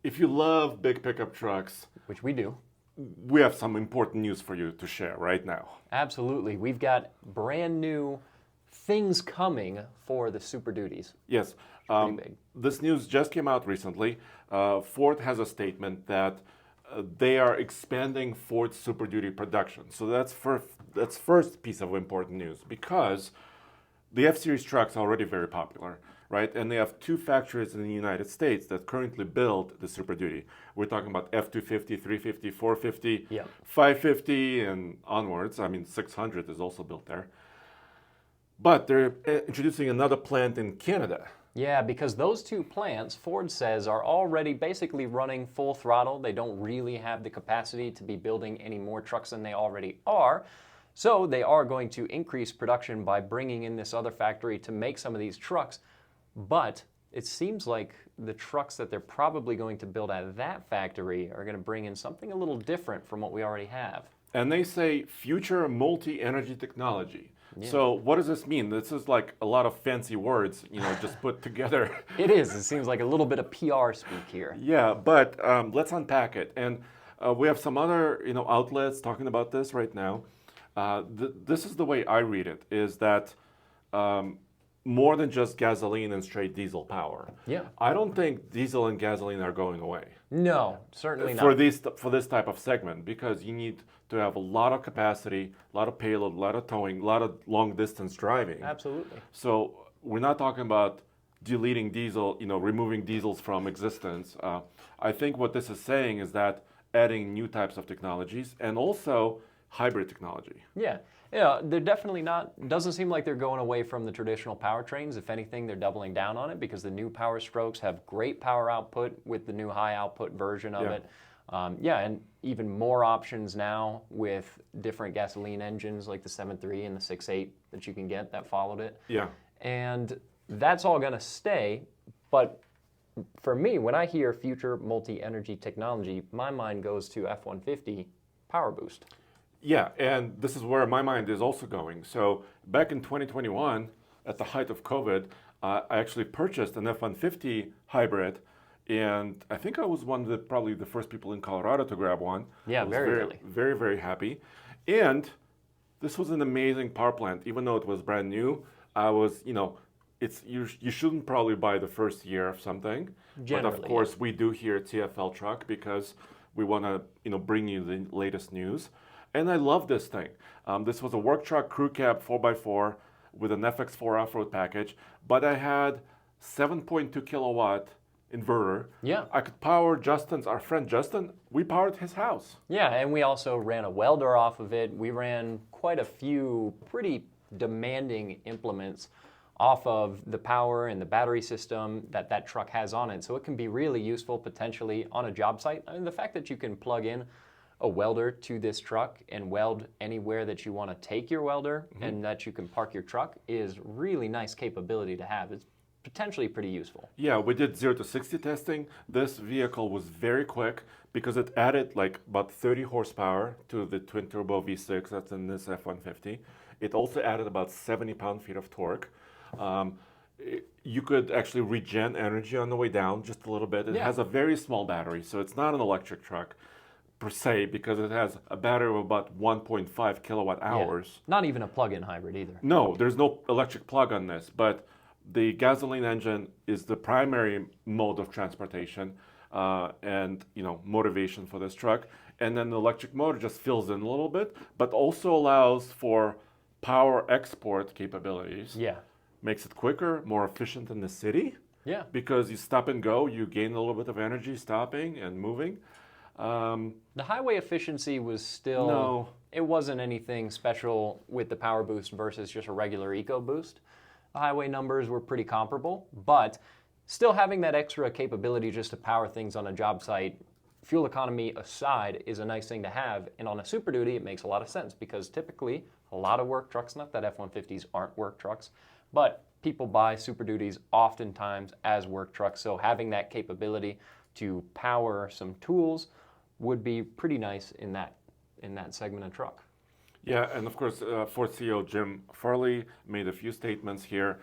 if you love big pickup trucks, which we do. we have some important news for you to share right now. Absolutely. We've got brand new things coming for the Super Duties. Yes, Pretty big. this news just came out recently. Ford has a statement that they are expanding Ford's Super Duty production. So that's first piece of important news because the F-Series trucks are already very popular, right? And they have two factories in the United States that currently build the Super Duty. We're talking about F-250, 350, 450, Yeah. 550, and onwards. I mean, 600 is also built there. But they're introducing another plant in Canada. Yeah, because those two plants, Ford says, are already basically running full throttle. They don't really have the capacity to be building any more trucks than they already are. So they are going to increase production by bringing in this other factory to make some of these trucks. But it seems like the trucks that they're probably going to build out of that factory are going to bring in something a little different from what we already have. And they say future multi-energy technology. So what does this mean? This is like a lot of fancy words, just put together. It is. It seems like a little bit of PR speak here. Yeah, but let's unpack it. And we have some other, outlets talking about this right now. This is the way I read it: is that more than just gasoline and straight diesel power. Yeah. I don't think diesel and gasoline are going away. No, certainly not. For this type of segment, because you need to have a lot of capacity, a lot of payload, a lot of towing, a lot of long distance driving. Absolutely. So we're not talking about deleting diesel, removing diesels from existence. I think what this is saying is that adding new types of technologies and also hybrid technology. Yeah. Yeah, they're definitely not, doesn't seem like they're going away from the traditional powertrains. If anything, they're doubling down on it because the new Power Strokes have great power output with the new high output version of it. And even more options now with different gasoline engines like the 7.3 and the 6.8 that you can get that followed it. Yeah. And that's all going to stay. But for me, when I hear future multi-energy technology, my mind goes to F-150 Power Boost. Yeah, and this is where my mind is also going. So back in 2021, at the height of COVID, I actually purchased an F-150 hybrid, and I think I was probably the first people in Colorado to grab one. Yeah, I was very early. Very, very happy. And this was an amazing power plant. Even though it was brand new, I was, you shouldn't probably buy the first year of something. Generally, but of course, we do here at TFL Truck because we want to, bring you the latest news. And I love this thing. This was a work truck crew cab 4x4 with an FX4 off-road package, but I had 7.2 kilowatt inverter. Yeah. I could power our friend Justin, we powered his house. Yeah, and we also ran a welder off of it. We ran quite a few pretty demanding implements off of the power and the battery system that truck has on it. So it can be really useful potentially on a job site. I mean, the fact that you can plug in a welder to this truck and weld anywhere that you want to take your welder and that you can park your truck is really nice capability to have. It's potentially pretty useful. Yeah, we did 0 to 60 testing. This vehicle was very quick because it added like about 30 horsepower to the twin turbo V6 that's in this F-150. It also added about 70 pound-feet of torque. You could actually regen energy on the way down just a little bit. It has a very small battery, so it's not an electric truck per se because it has a battery of about 1.5 kilowatt hours. Yeah. Not even a plug-in hybrid either. No, there's no electric plug on this, but the gasoline engine is the primary mode of transportation and motivation for this truck. And then the electric motor just fills in a little bit, but also allows for power export capabilities. Yeah. Makes it quicker, more efficient in the city. Yeah. Because you stop and go, you gain a little bit of energy stopping and moving. The highway efficiency was still, it wasn't anything special with the Power Boost versus just a regular EcoBoost. The highway numbers were pretty comparable, but still having that extra capability just to power things on a job site, fuel economy aside, is a nice thing to have. And on a Super Duty, it makes a lot of sense because typically a lot of work trucks, not that F-150s aren't work trucks, but people buy Super Duties oftentimes as work trucks. So having that capability to power some tools would be pretty nice in that segment of truck. Yeah, and of course, Ford CEO Jim Farley made a few statements here.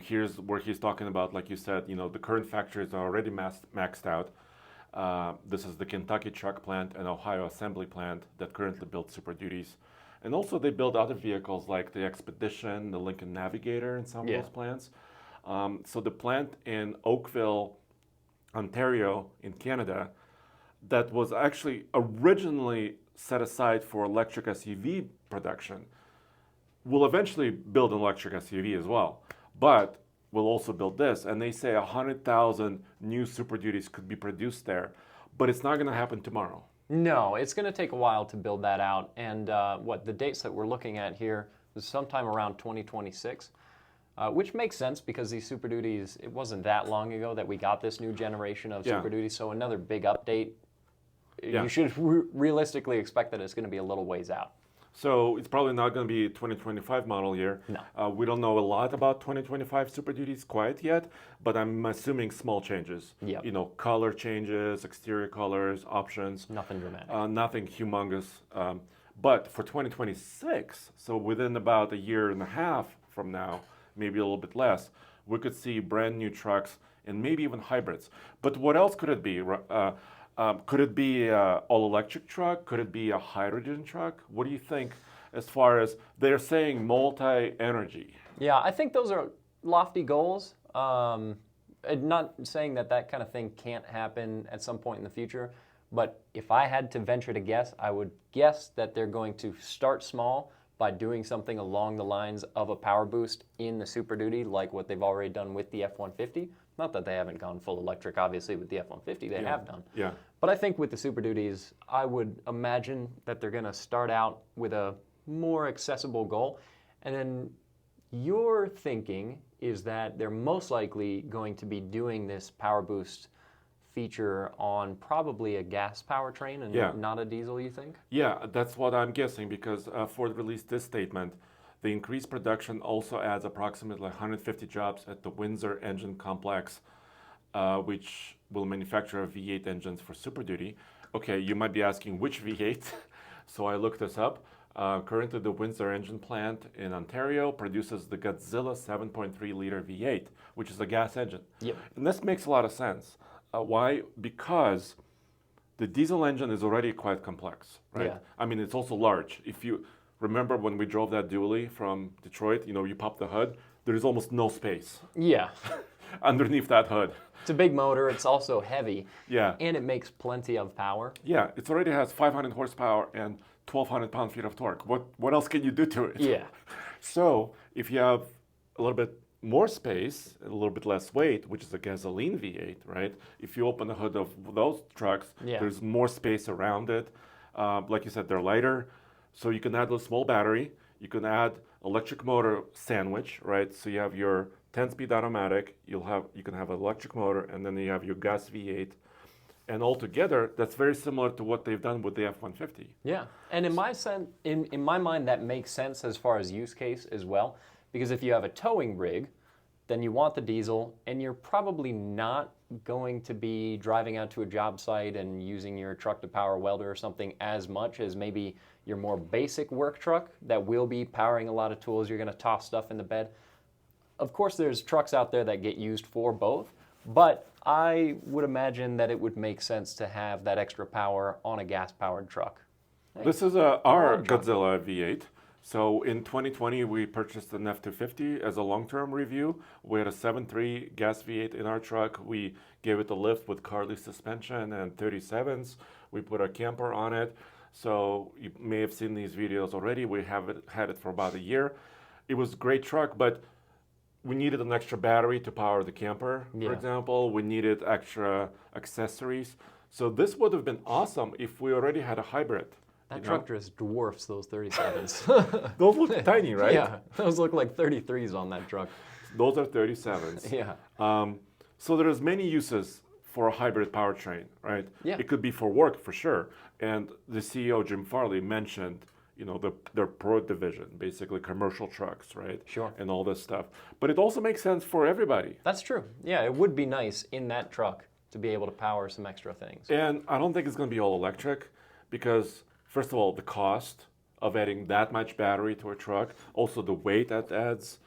Here's where he's talking about, like you said, the current factories are already maxed out. This is the Kentucky truck plant and Ohio assembly plant that currently build Super Duties. And also they build other vehicles like the Expedition, the Lincoln Navigator in some of those plants. So the plant in Oakville, Ontario in Canada, that was actually originally set aside for electric SUV production, will eventually build an electric SUV as well. But will also build this. And they say 100,000 new Super Duties could be produced there. But it's not going to happen tomorrow. No, it's going to take a while to build that out. And the dates that we're looking at here is sometime around 2026, which makes sense because these Super Duties, it wasn't that long ago that we got this new generation of Super Duties. So another big update, you should realistically expect that it's going to be a little ways out. So it's probably not going to be a 2025 model year. No. We don't know a lot about 2025 Super Duties quite yet, but I'm assuming small changes. Yep. You know, color changes, exterior colors, options. Nothing dramatic. Nothing humongous. But for 2026, so within about a year and a half from now, maybe a little bit less, we could see brand new trucks and maybe even hybrids. But what else could it be? Could it be an all-electric truck? Could it be a hydrogen truck? What do you think as far as they're saying multi-energy? Yeah, I think those are lofty goals. Not saying that that kind of thing can't happen at some point in the future, but if I had to venture to guess, I would guess that they're going to start small by doing something along the lines of a power boost in the Super Duty, like what they've already done with the F-150. Not that they haven't gone full electric, obviously, with the F-150. They have done. Yeah. But I think with the Super Duties, I would imagine that they're going to start out with a more accessible goal. And then your thinking is that they're most likely going to be doing this power boost feature on probably a gas powertrain and not a diesel, you think? Yeah, that's what I'm guessing because Ford released this statement. The increased production also adds approximately 150 jobs at the Windsor Engine Complex, which will manufacture V8 engines for Super Duty. Okay, you might be asking which V8. So I looked this up. Currently, the Windsor Engine plant in Ontario produces the Godzilla 7.3-liter V8, which is a gas engine. Yep. And this makes a lot of sense. Why? Because the diesel engine is already quite complex, right? Yeah. I mean, it's also large. If you remember when we drove that dually from Detroit, you know, you pop the hood, there is almost no space Yeah. underneath that hood. It's a big motor. It's also heavy. Yeah. And it makes plenty of power. Yeah, it already has 500 horsepower and 1,200 pound-feet of torque. What else can you do to it? Yeah. So if you have a little bit more space, a little bit less weight, which is a gasoline V8, right? If you open the hood of those trucks, there's more space around it. Like you said, they're lighter, so you can add a small battery. You can add electric motor sandwich, right? So you have your 10-speed automatic. You can have an electric motor, and then you have your gas V8. And altogether, that's very similar to what they've done with the F-150. Yeah, and in my mind, that makes sense as far as use case as well. Because if you have a towing rig, then you want the diesel, and you're probably not going to be driving out to a job site and using your truck to power a welder or something as much as maybe your more basic work truck that will be powering a lot of tools. You're going to toss stuff in the bed. Of course, there's trucks out there that get used for both, but I would imagine that it would make sense to have that extra power on a gas-powered truck. This is our Godzilla V8. So in 2020, we purchased an F-250 as a long-term review. We had a 7.3 gas V8 in our truck. We gave it a lift with Carly suspension and 37s. We put a camper on it. So you may have seen these videos already. We had it for about a year. It was a great truck, but we needed an extra battery to power the camper, for example. We needed extra accessories. So this would have been awesome if we already had a hybrid. That truck just dwarfs those 37s. Those look tiny, right? Yeah, those look like 33s on that truck. Those are 37s. Yeah. So there's many uses for a hybrid powertrain, right? Yeah. It could be for work, for sure. And the CEO, Jim Farley, mentioned, you know, their Pro division, basically commercial trucks, right? Sure. And all this stuff. But it also makes sense for everybody. That's true. Yeah, it would be nice in that truck to be able to power some extra things. And I don't think it's going to be all electric because, first of all, the cost of adding that much battery to a truck, also the weight that adds,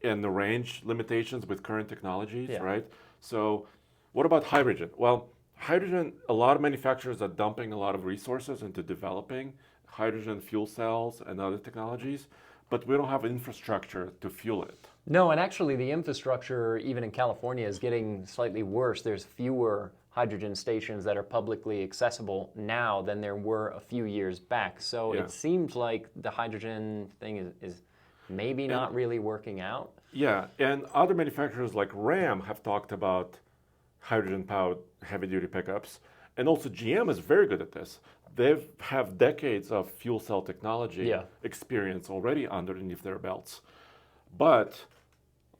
and the range limitations with current technologies, right? So what about hydrogen? Well, hydrogen, a lot of manufacturers are dumping a lot of resources into developing hydrogen fuel cells and other technologies, but we don't have infrastructure to fuel it. No, and actually the infrastructure, even in California, is getting slightly worse. There's fewer hydrogen stations that are publicly accessible now than there were a few years back. So it seems like the hydrogen thing is maybe not really working out. Yeah, and other manufacturers like Ram have talked about hydrogen-powered heavy-duty pickups, and also GM is very good at this. They have decades of fuel cell technology experience already underneath their belts. But,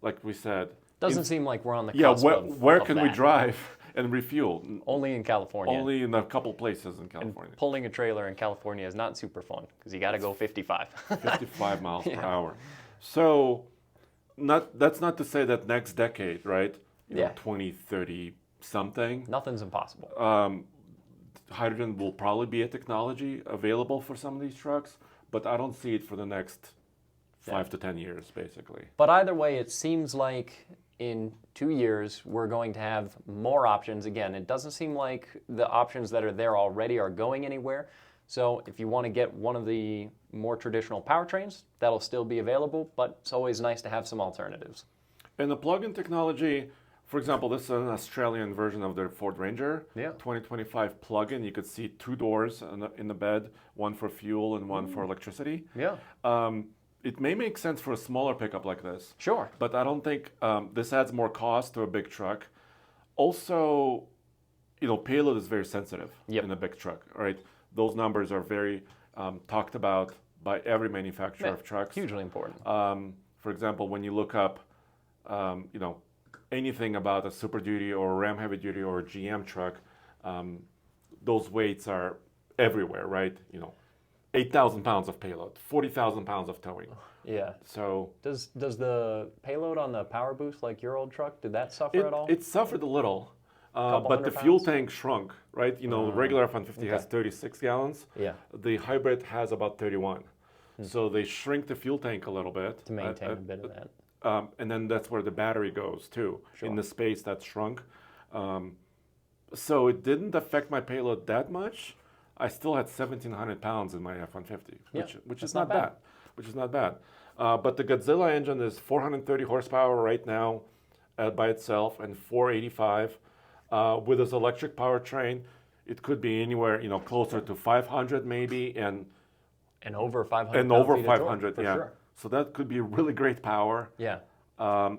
like we said... Doesn't seem like we're on the cusp where can we drive and refuel? Only in California. Only in a couple places in California. And pulling a trailer in California is not super fun, because you got to go 55. 55 miles per hour. So, that's not to say that next decade, right? You know, 2030 something. Nothing's impossible. Hydrogen will probably be a technology available for some of these trucks, but I don't see it for the next 5 to 10 years, basically. But either way, it seems like in 2 years, we're going to have more options. Again, it doesn't seem like the options that are there already are going anywhere. So if you want to get one of the more traditional powertrains, that'll still be available, but it's always nice to have some alternatives. And the plug-in technology, for example, this is an Australian version of the Ford Ranger, 2025 plug-in. You could see 2 doors in the bed, one for fuel and one for electricity. It may make sense for a smaller pickup like this. Sure. But I don't think this adds more cost to a big truck. Also, you know, payload is very sensitive in a big truck, right? Those numbers are very talked about by every manufacturer of trucks. Hugely important. For example, when you look up, you know, anything about a Super Duty or a Ram Heavy Duty or a GM truck, those weights are everywhere, right? You know, 8,000 pounds of payload, 40,000 pounds of towing. Yeah. So does the payload on the Power Boost, like your old truck, did that suffer at all? It suffered a little, but the fuel tank shrunk, right? You know, the regular F-150 has 36 gallons. Yeah. The hybrid has about 31. So they shrink the fuel tank a little bit. To maintain a bit of that. And then that's where the battery goes too, in the space that shrunk. So it didn't affect my payload that much. I still had 1,700 pounds in my F-150, which is not bad. Which is not bad. But the Godzilla engine is 430 horsepower right now by itself, and 485. With this electric powertrain, it could be anywhere, you know, closer to 500 maybe, and over 500. And over 500, for sure. So that could be really great power. Yeah.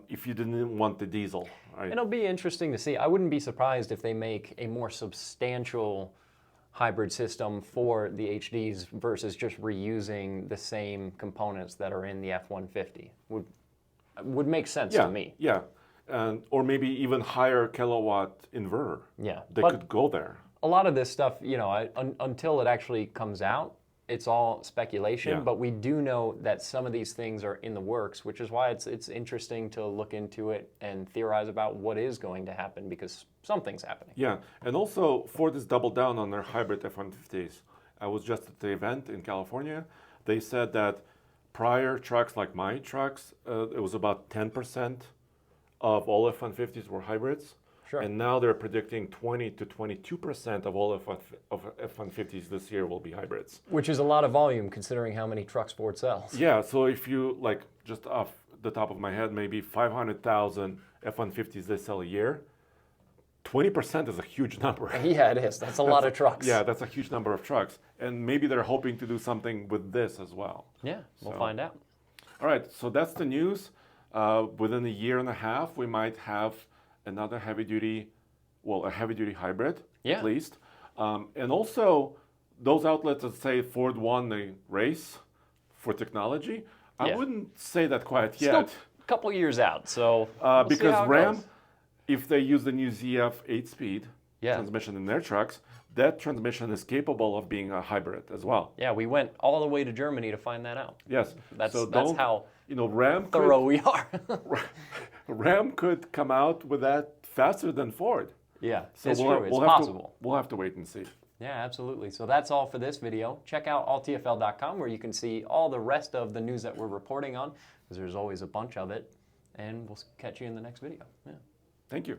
If you didn't want the diesel. Right? It'll be interesting to see. I wouldn't be surprised if they make a more substantial hybrid system for the HDs versus just reusing the same components that are in the F-150. Would make sense to me. Yeah, or maybe even higher kilowatt inverter. Yeah. They could go there. A lot of this stuff, you know, until it actually comes out, it's all speculation, but we do know that some of these things are in the works, which is why it's interesting to look into it and theorize about what is going to happen, because something's happening. Yeah, and also Ford has doubled down on their hybrid F-150s. I was just at the event in California. They said that prior trucks, like my trucks, it was about 10% of all F-150s were hybrids. Sure. And now they're predicting 20 to 22% of all F-150s this year will be hybrids. Which is a lot of volume considering how many trucks Ford sells. Yeah, so if you, like, just off the top of my head, maybe 500,000 F-150s they sell a year, 20% is a huge number. Yeah, it is. That's a lot of trucks. Yeah, that's a huge number of trucks. And maybe they're hoping to do something with this as well. Yeah, we'll find out. All right, so that's the news. Within a year and a half, we might have another a heavy-duty hybrid, at least. And also, those outlets that say Ford won the race for technology, I wouldn't say that quite yet. Still a couple years out, so we'll because Ram, if they use the new ZF 8-speed transmission in their trucks, that transmission is capable of being a hybrid as well. Yeah, we went all the way to Germany to find that out. Yes. That's how Ram thorough we are. Ram could come out with that faster than Ford. Yeah, so it's true. It's possible. We'll have to wait and see. Yeah, absolutely. So that's all for this video. Check out alltfl.com where you can see all the rest of the news that we're reporting on, because there's always a bunch of it. And we'll catch you in the next video. Yeah. Thank you.